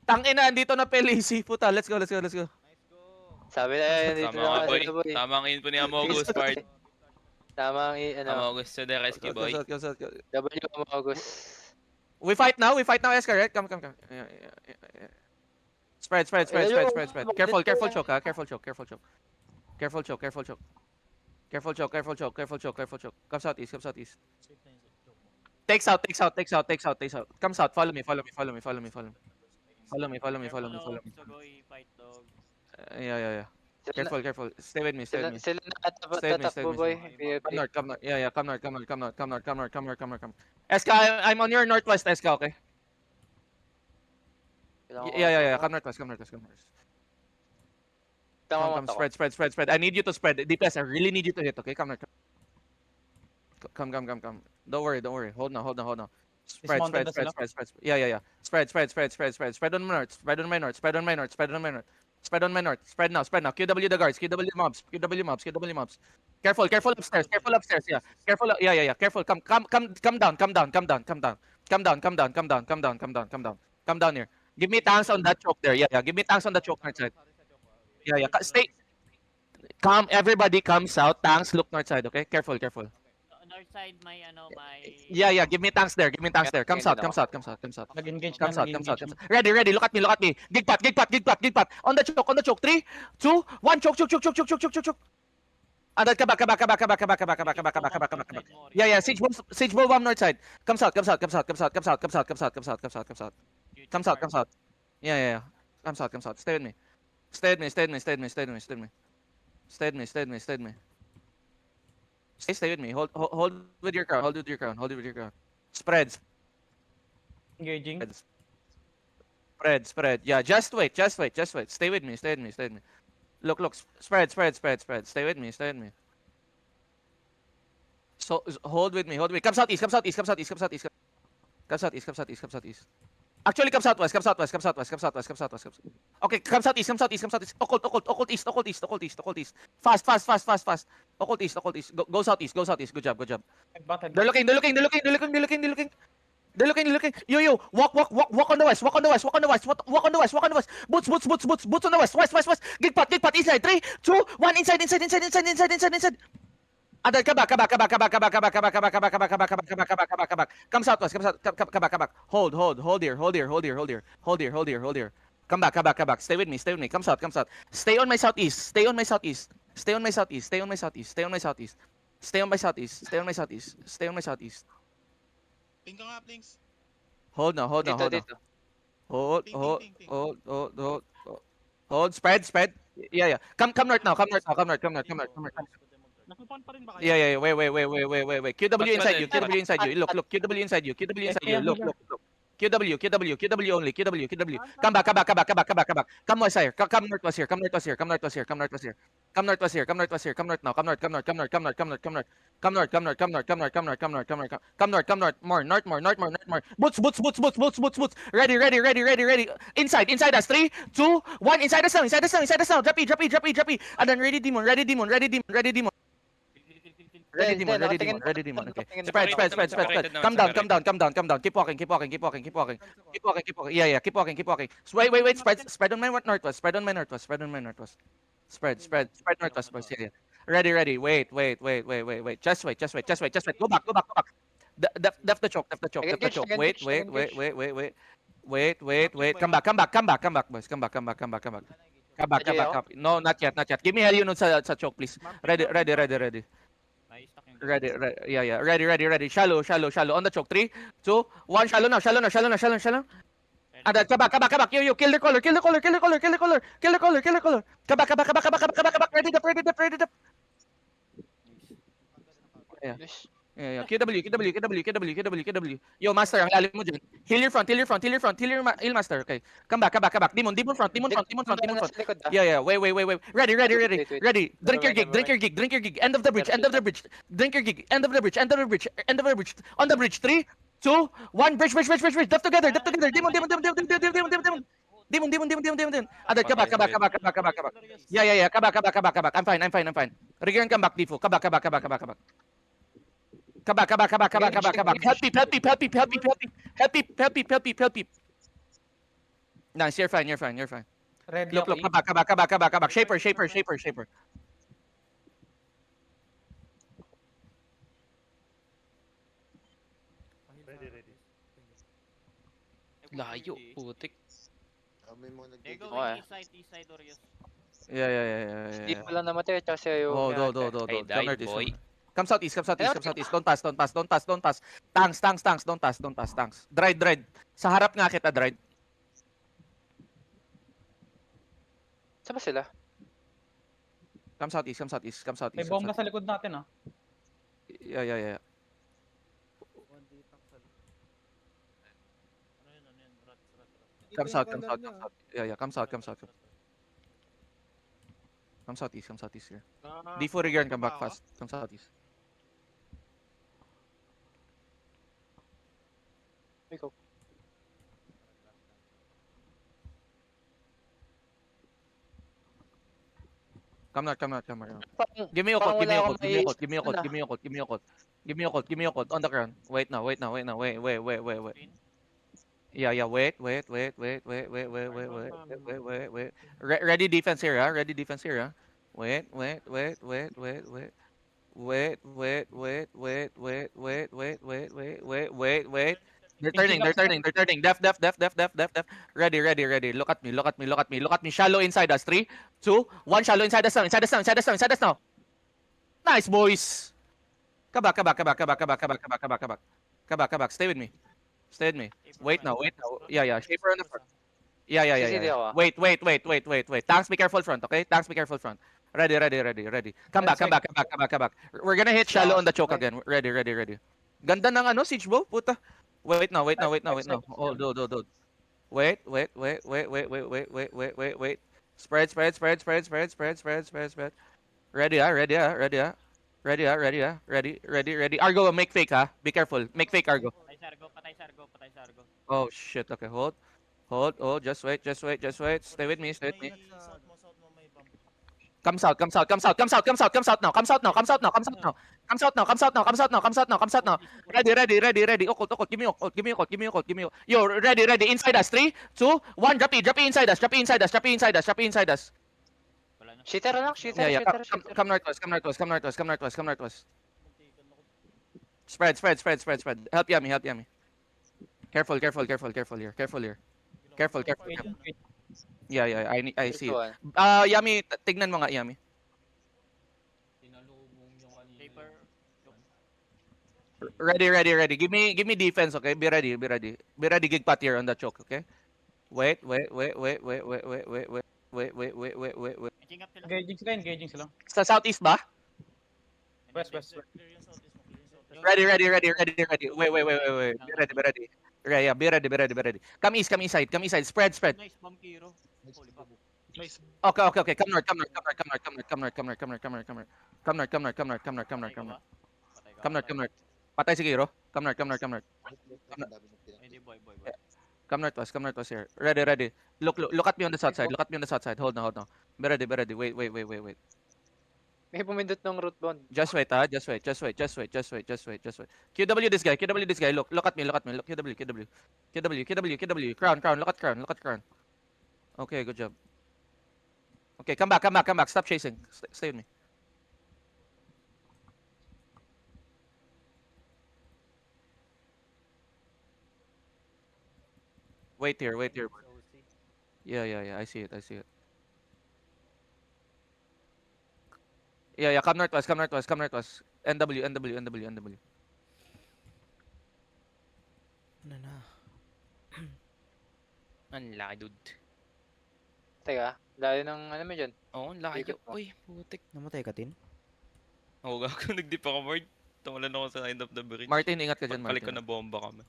Tangina, andito na Pelisi. Puta, let's go, let's go, let's go. Sabi na yan, dito Tama na nga, nga boy. sila, boy. Tama ang info ni Amogus, part. Tama ang Tama August to the rescue, boy. W ang August. We fight now, Esker, right? Come. Yeah. Spread. Careful, choke, ha? Careful choke. Come southeast. Takes out. Come south, follow me. Yeah. Careful. Stay with me. Sila nakatakbo, boy. Come north. Yeah, come north. Eska, I'm on your northwest, Eska, okay? Yeah. Come northwest. Come, spread. I need you to spread. DPS, I really need you to hit, okay? Come north. Come. Don't worry. Hold on. Spread. Yeah. Spread on my north. Spread now. QW the guards. QW mobs. Careful upstairs. Yeah. Careful. Come down. Come down here. Give me tanks on that choke there. Yeah. Give me tanks on the choke north side. Yeah. Stay. Come. Everybody come south. Tanks look north side. Okay. Careful. North side, my. Yeah. Give me tanks there. Come south. Nag-engage Come south. Ready. Look at me. Gig pot. On the choke. 3, 2, 1. Choke. And then come back. Yeah. Siege ball bomb north side. Come south. Come south. Yeah. Come south. Stay with me. Stay with me. Hold with your crown. Spreads. Engaging. Spread. Yeah, just wait. Stay with me. Look. Spread. Stay with me. So hold with me. Come southeast. Actually, come southwest. Okay, come southeast. Occult east. Fast. Occult east. Go southeast. Good job. They're looking. They're looking. Yo. Walk on the west. Walk on the west. Boots on the west. Gig pot. Inside. 3, 2, 1. Inside. And then come back. Come southwest. Come back. Hold here. Come back. Stay with me. Come south. Stay on my southeast. Ping ka nga, Blinks. Hold now. Dito. Hold. Spread. Yeah. Come north now. Nakapan pa rin ba kayo? Yeah. Wait. QW inside you. Look. QW inside you. Look. QW only. Come back. Come west here. Come northwest here. Come north now. Come north. More. Boots. Ready. Inside us. 3, 2, 1. Inside the sound. Drop E. And then ready demon. Ready demon. Ready demon. Okay. Spread. Come down. Keep walking. Yeah. Keep walking. Wait. Spread on my northwest. Spread northwest, boys. Yeah. Ready. Wait. Just wait. Go back. Def the choke. Wait. Come back, boys. Come back. No, not yet. Give me hell nun sa choke, please. Ready. Yeah. Ready. Shallow. On the choke. 3, 2, 1. Shallow now. And then come back. Yo. Kill the color. Come back. Ready up. Yeah. QW. Yo, master, ang lalim mo dyan. Heal your front. Heal master. Okay. Come back. Demon front. Yeah. Wait. Ready. Drink your gig. End of the bridge. Drink your gig. End of the bridge. On the bridge. 3, 2, 1. Bridge. Dip together. Demon. Other, come back. Yeah. Come back. I'm fine. Regan, come back, Defo. Come back. Come back. Help me. Nice, you're fine, you're fine, you're fine. Ready Look, ako. look, come back. Shaper. Layo, putik. May mga They go Okay. east side, Orios. Yeah. Hindi ko lang namatay at kasi ayaw. Oh, niya do. ate. I Come died, northeast. boy. Come southeast. Don't pass. Tanks. Don't pass. Tanks. Dried. Sa harap nga kita, dried. Saan ba sila? Come southeast. May bomba sa likod natin ah. Yeah. Come south. Yeah. Come south. Come southeast here. D4 again, come back fast. Come southeast. Ikaw. Come north. Parang- Give me a parang code. wala akong maiisip. Give me a code. On the ground. Wait now. Wait. Yeah. Wait. Ready defense here, huh? Wait. They're turning. Def. Ready. Look at me. Shallow inside us. 3, 2, 1. Shallow inside us now. Nice, boys. Come back. Stay with me. Wait now. Yeah. Shaper on the front. Yeah. CCD ako, ah. Wait. Tanks, be careful front, okay? Ready. Come back. We're gonna hit shallow on the choke again. Ready. Ganda ng siege bow, puta. Wait now. Oh, do. Wait. Spread. Ready. Argo, make fake, ha? Be careful. Make fake, Argo. Patay Sargo. Oh, shit. Okay, hold. Just wait. Stay with me. Come south now. Ready. Okot. Give me a code. Yo, ready. Inside us. 3, 2, 1. Drop E inside us. Wala na. Shitter lang, shitter. Yeah. Come northwest. Spread. Help Yami. Careful here. Careful. Yeah. I see it. Yami, tignan mo nga, Yami. Paper. Ready. Give me defense, okay? Be ready. Gig pat here on the choke, okay? Wait. Matching up sila. Engaging sila. Sa southeast ba? West. Ready. Wait. Be ready. Yeah, be ready. Come east side. Spread. Nice bomb Kiro. Holy babu. Nice. Okay. Come north. Come north. Patay si Kiro. Come north. Hindi boy. Come northwest here. Ready. Look at me on the south side. Hold now. Be ready. Wait. May pumindot ng root bond. Just wait. QW this guy. Look at me. Look QW. Crown. Look at crown. Okay, good job. Okay, come back. Stop chasing. Stay with me. Wait here. Yeah. I see it. Yeah. Come northwest. NW. Ano na? Ang laki, dude. Teka, layo ng ano mo dyan. Oo, ang laki. Ikot mo. Uy, putik. Namatay ka din? Oo, gago. Nag-dip ako, Mart. Tumalan ako sa end of the bridge. Martin, ingat ka dyan, Pagkalik ko Martin. na bomba kami.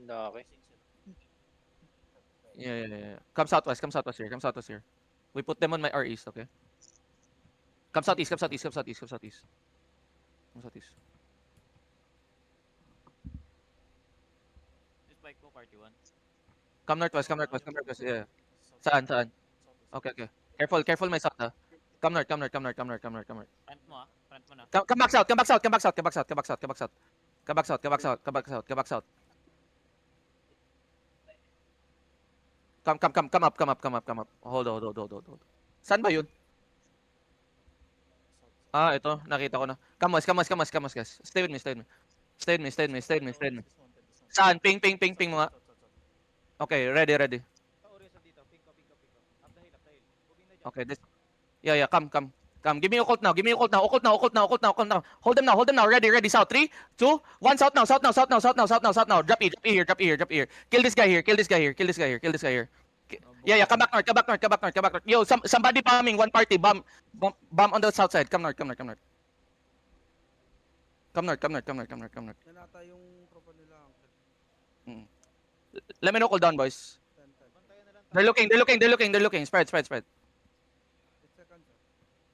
Laki. Yeah. Come southwest here. We put them on my R east, okay? Come southeast. This bike ko party 1. Come northwest, yeah. Saan? Okay. Careful my south, ha? Come north. Front mo na. Come back south. Come up. Hold. Saan ba yun? Ah, ito. Nakita ko na. Come west, guys. Stay with me. Saan? Ping mo nga. Okay, ready. Okay, this. Yeah, come. Give me your cult now. Occult now. Hold them now. Ready. South. 3, 2, 1. South now. Drop E here. Kill this guy here. Yeah, come back north. Yo, somebody bombing one party. Bomb on the south side. Come north. Come north. Nanata yung tropa nila. Let me know cooldown, boys. They're looking. Spread. 8 seconds.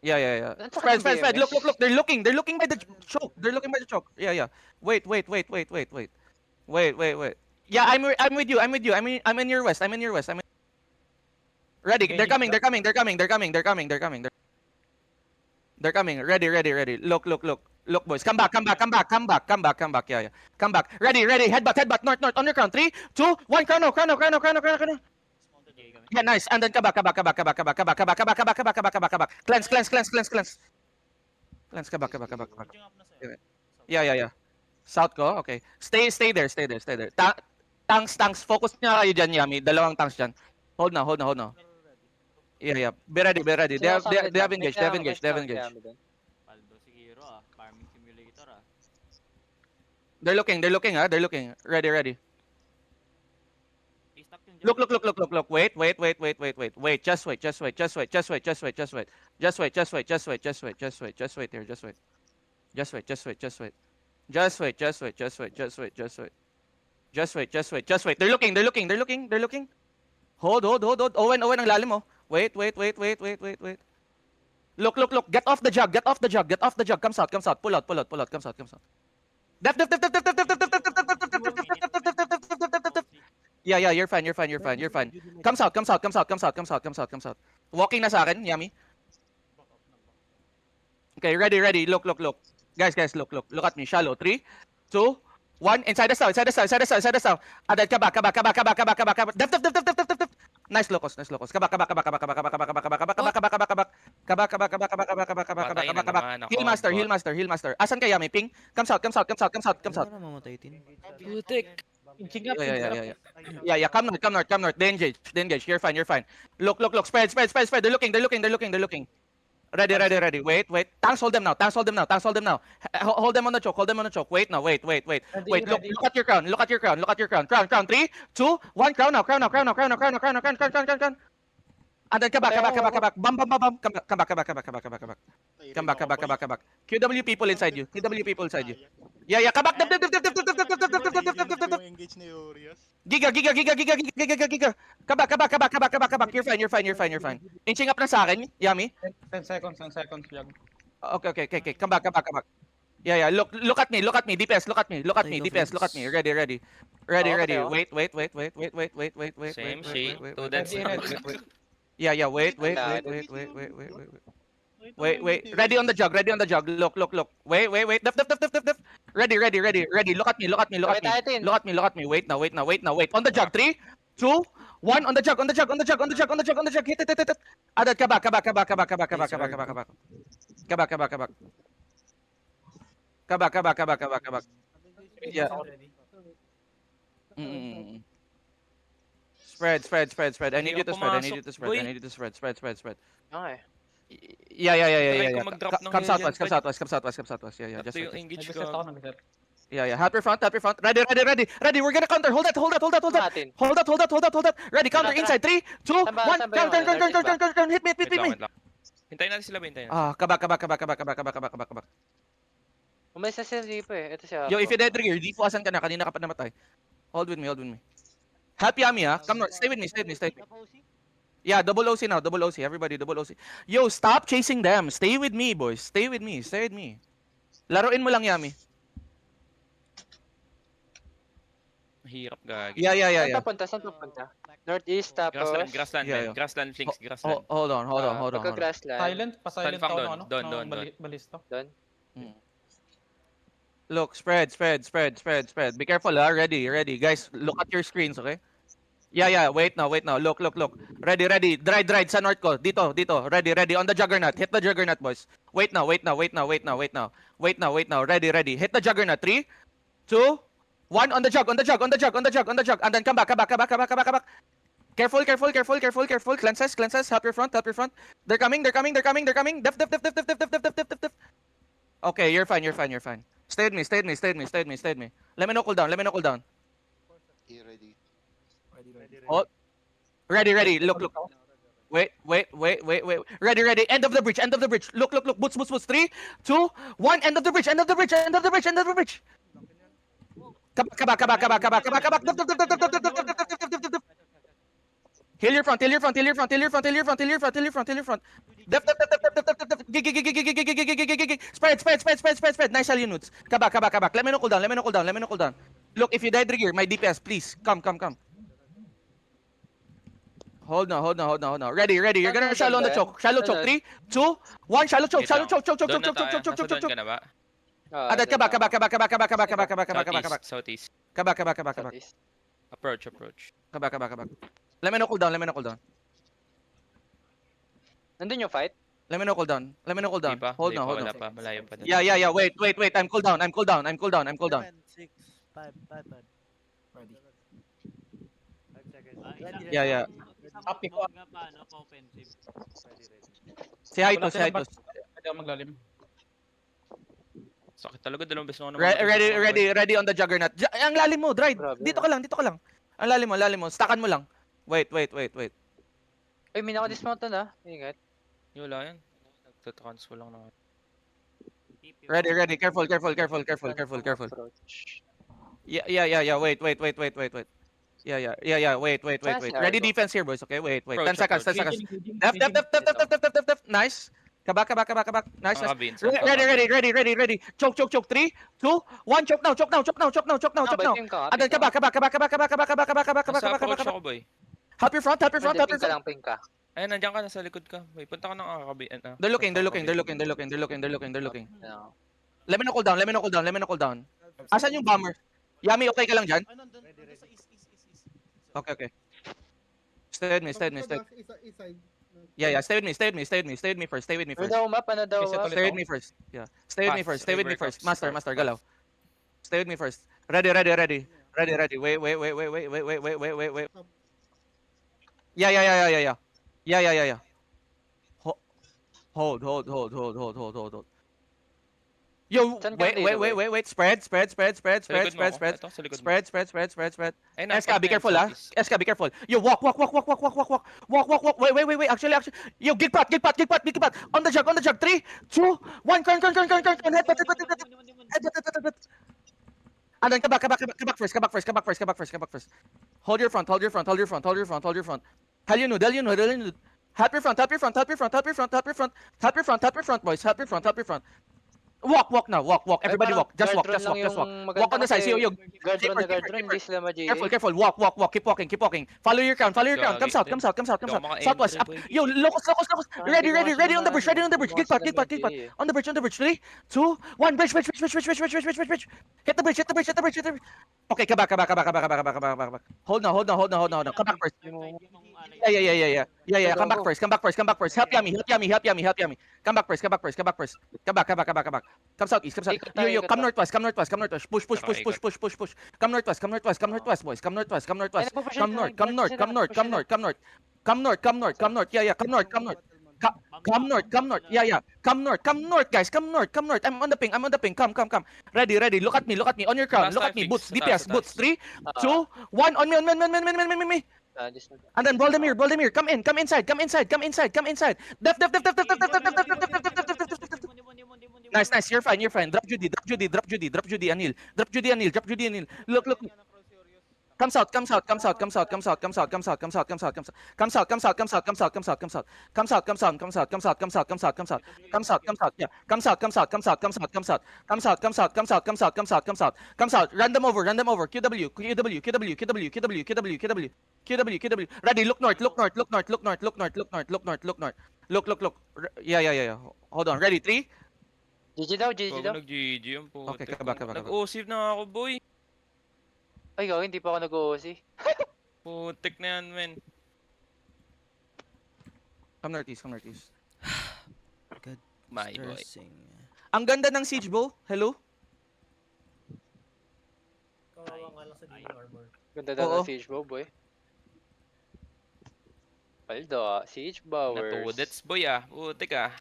Yeah. That's Spread. fucking Look. They're looking by the choke. Yeah. Wait. Yeah, I'm with you. I'm in your west. Ready. They're coming. They're coming. Ready. Look, boys. Come back. Yeah. Come back. Ready. Headbutt. North. On your crown. 3, 2, 1. Crown. Yeah, nice. And then come back. Cleanse. Yeah. South ko. Okay. Stay there. Tanks. Focus nyo kayo dyan, Yami. Dalawang tanks dyan. Hold now. Yeah. Be ready. They have engaged. Paldo si Kiro farming simulator They're looking. Ready. I-stack yung Look. Wait. Just wait here. Just wait. They're looking. Hold. Owen, ang lalim mo. Wait. Look. Get off the jug. Come south. Pull out. Come south. Def. Yeah, you're fine. Come south. Walking na sa akin, Yami. Okay, ready. Look. Guys, look. Look at me. Shallow. 3, 2, 1. Inside the south. And then come back. Def. Nice locos. Kabak. Heal master. Asan ka, Yami? Ping. Come south. Yeah. Come north. They engage. You're fine. Look. Spread. They're looking. Ready. Wait. Tanks hold them now. Hold them on the choke. Wait. Look at your crown. Crown. 3, 2, 1. Crown now. And then come back. Bam. Come back. QW people inside you. Yeah. Come back. Yung engage ni Urias. Giga. Come back. You're fine. Inching up na sa akin, Yami. 10 seconds, Jug. Okay. Come back. Yeah. Look at me. DPS, look at me. Ready. Okay. Wait. Same shit. Wait. 2 deaths. Yeah. Wait. Ready on the jug. Look. Wait. Def. Ready. Look at me. Look at me. Wait now. On the jug. 3, 2, 1. On the jug. Hit. Adat ka back. Yeah. Spread. I need you to spread. Okay. Yeah. Try ko mag-drop ng Come heal dyan, southwest. Yeah. Ito Just yung wait. engage Nag-set ko. ako. Yeah. Help your front. Ready. We're gonna counter. Hold that. Natin. Hold that. Ready. Counter Tara. inside. 3, 2, 1. Saan ba yung Turn. Hit Wait me. lang. Hintayin natin sila. Kabak. Umalis na sila dito eh. Ito siya. Yo, if you dead trigger, di po asan ka na. Kanina ka pa namatay. Hold with me. Help Yami, ha. Come north. Stay with me. Yeah, double OC now. Everybody, double OC. Yo, stop chasing them. Stay with me, boys. Stay with me. Laruin mo lang, Yami. Hirap gagi. Yeah. Saan papunta? Northeast tapos. Grassland, Yeah. Grassland, Flinks, grassland. Hold on. Pagka-grassland. Silent Fang ako doon, ng ano? doon, ng doon. Balisto. Doon. Look, spread. Be careful, ha. Ready. Guys, look at your screens, okay? Yeah, wait now. Look. Ready. Ride sa north ko. Dito. Ready. On the juggernaut. Hit the juggernaut, boys. Wait now. Ready. Hit the juggernaut. 3, 2, 1. On the jug. And then come back. Careful. Cleanses. Help your front. They're coming. Def. Okay, you're fine. Stay with me. Let me know cooldown. E ready. Oh, ready. Look. Wait. Ready. End of the bridge. Look. Boots. 3, 2, 1. End of the bridge. Come back. Heal your front. Def. Spread. Nice all units. Come back. Let me know cooldown. Look, if you die trigger, my DPS, please. Come. Hold now. Ready. You're gonna shallow on the choke. Shallow choke. 3, 2, 1. Shallow choke. Doon na tayo. Nasa doon ka na ba? And then come back. Southeast. Come back. Approach. Come back. Let me know cooldown. Nandun yung fight? Let me know cooldown. Di pa? Hold Di now. pa, wala pa. Malayo pa din. Yeah. Wait. I'm cooldown. 7, 6, 5, Ready. Yeah. Copy ko. Nga pa, no? Pa-offensive. Si Haitos. Wala silang Pwede ako maglalim. Sakit talaga. Dalawang beses na ako naman. Ready on the juggernaut. Ang lalim mo, Dride. Grabe. Dito ka lang. Ang lalim mo. Stackan mo lang. Wait. Ay, may naka-dismount na. Ingat. Wala yan. Nagtatransfer lang naman. Ready. Careful. Approach. Yeah. Wait. Yeah. Wait. Ready defense here, boys. Okay, wait. 10 seconds. Def. Nice. Come back. Nice. Nakabin. Ready. Choke. 3, 2, 1. Choke now. And then come back. Nasa approach ako, boy. Help your front. Ping ka. Ayun, nandiyan ka. Nasa likod ka. May punta ka ng kakabi. They're looking. Let me know cooldown. Asan yung bomber? Yami, okay ka lang dyan? Okay. Stay with me. Yeah. Stay with me first. Ano daw map? Stay with me first. Yeah. Stay with me first. Master, galaw. Stay with me first. Ready. Wait. Yeah. Hold. Yo, Saan ka dito, wait. Spread. Sa likod mo ako. Ito, sa likod mo. Spread. Ayun, SK, be careful, ah. SK, be careful. Yo, walk. Wait. Actually. Yo, gig pat. On the jug. 3, 2, 1. Turn. Head. And then come back first. Hold your front. Hell you know. Help your front, boys. Help your front. Walk now. Everybody walk. Just walk. Walk on the side. See yo. Guard run, hindi sila ma-GA. Careful. Walk. Keep walking. Follow your crown. Come south. Southwest. Yo, locus. Ready on the bridge. Gig pat. On the bridge. 3, 2, 1. Bridge. Hit the bridge. Okay, come back. Hold now. Come back first. Yeah. Come back first. Help Yami. Come back first. Come back. Come southeast. Yo, come northwest. Push. Come northwest, boys. Come north. Come north. Yeah. Come north. Yeah. Come north, guys. Come north. I'm on the ping. Come. Ready. Look at me. On your crown. Look at me. Boots. DPS. Boots. 3, 2, 1. On me. And then Voldemir. Come inside. Def. Nice. You're fine. Drop Judy. Anil. Look. Come south. Come south. Yeah. Come south. Run them over. QW. Ready. Look north. Look. Yeah. Hold on. Ready. 3. GG daw. Nag-GG yung po. Okay, kabak. Nag-o-save na ako, boy. Ay, hindi pa ako nag-OOC. Putik na yan, men. Come northeast, come northeast. My boy. Stressing. Ang ganda ng siege bow. Hello? Kawawa nga lang sa Dino Armor. Ganda daw Oo. ng Siege Bow, boy. Paldo, Siege Bowers. Natudets, boy ah. Putik ah.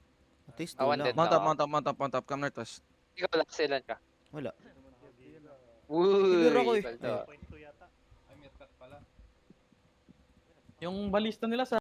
At least Awan lang. din. Mount up, mount up, mount up, mount up. Come northwest. Ikaw lang, silan ka. Wala. Uy, Sinira ko eh. Paldo. Point 2 yata. Yung balista nila sa